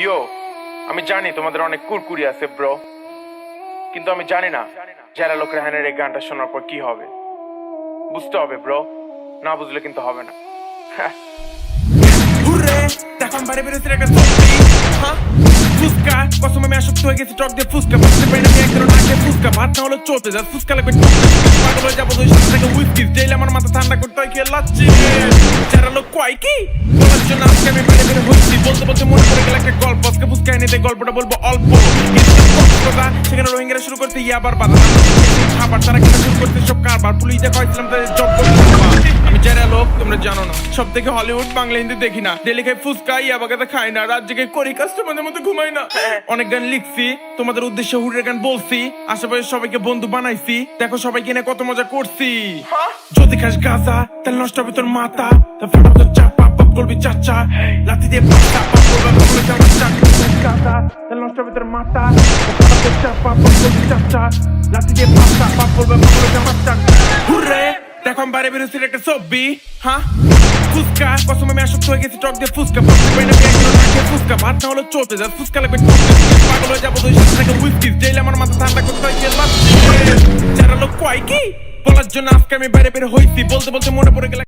ইয়ো, আমি জানি তোমাদের অনেক কুরকুরি আছে ব্রো, কিন্তু আমি জানি না যারা লোক রেহানের এই গানটা শোনার পর কি হবে। বুঝতে হবে ব্রো, না বুঝলে কিন্তু হবে না। হুররে এখন বাড়ি বেরোচ্ছে একটা চলতি হ্যাঁ ফুসকা কসম আমি আসক্ত হয়ে গেছি টক দিয়ে ফুসকা বুঝতে পারি না আমি একদিনও না খেয়ে ফুসকা ভাত না হলো চলতে যা ফুসকা লাগবে পাগল হয়ে যাবো দুই সাথে থেকে উইস্কি ডেইলি আমার মাথা ঠান্ডা করতে হয় খেয়ে লাচ্ছি যারা লোক কয় কি বলার জন্য আজকে আমি বাইরে বের হচ্ছি বলতে বলতে মনে পড়ে গেল একটা গল্প আজকে ফুসকা এনে দেয় গল্পটা বলবো অল্প সেখানে রোহিঙ্গারা শুরু করতে ইয়াবার বাধা খাবার তারা কিনা শুরু করতে সব কারবার পুলিশ দেখা হয়েছিলাম তাদের জব আমি যারা লোক তোমরা জানো না সব থেকে হলিউড বাংলা হিন্দি দেখি না ডেলি খাই ফুচকা ইয়াবাগাতে খাই না রাত জেগে করি কাজ তোমাদের মতো ঘুমাই না অনেক গান লিখছি তোমাদের উদ্দেশ্যে হুরের গান বলছি আশেপাশে সবাইকে বন্ধু বানাইছি দেখো সবাই কিনে কত মজা করছি যদি খাস গাঁজা তাহলে নষ্ট হবে তোর মাথা ফাটা তোর চাপা পাপ করবি চাচা লাথি দিয়ে পাতা পাপ করবে বলে যাওয়া গাঁজা তাহলে নষ্ট হবে তোর মাথা ফাটা তোর চাপা পাপ করবি চাচা লাথি দিয়ে পাতা পাপ করবে বলে যাওয়া চাচা হুররে দেখো আমি বাইরে বেরোচ্ছি একটা ছবি হ্যাঁ ফুসকা কসম আমি আসক্ত হয়ে গেছি টক দিয়ে ফুসকা বুঝতে পারি না আমি একদিনও না খেয়ে ফুসকা ভাত না হলো চলতে যা ফুসকা লাগবে পাগল হয়ে যাবো দুই সাথে থেকে উইস্কি ডেইলি আমার মাথা ঠান্ডা করতে হয় খেয়ে লাচ্ছি যারা লোক কয় কি বলার জন্য আজকে আমি বাইরে বের হইছি বলতে বলতে মনে পড়ে গেল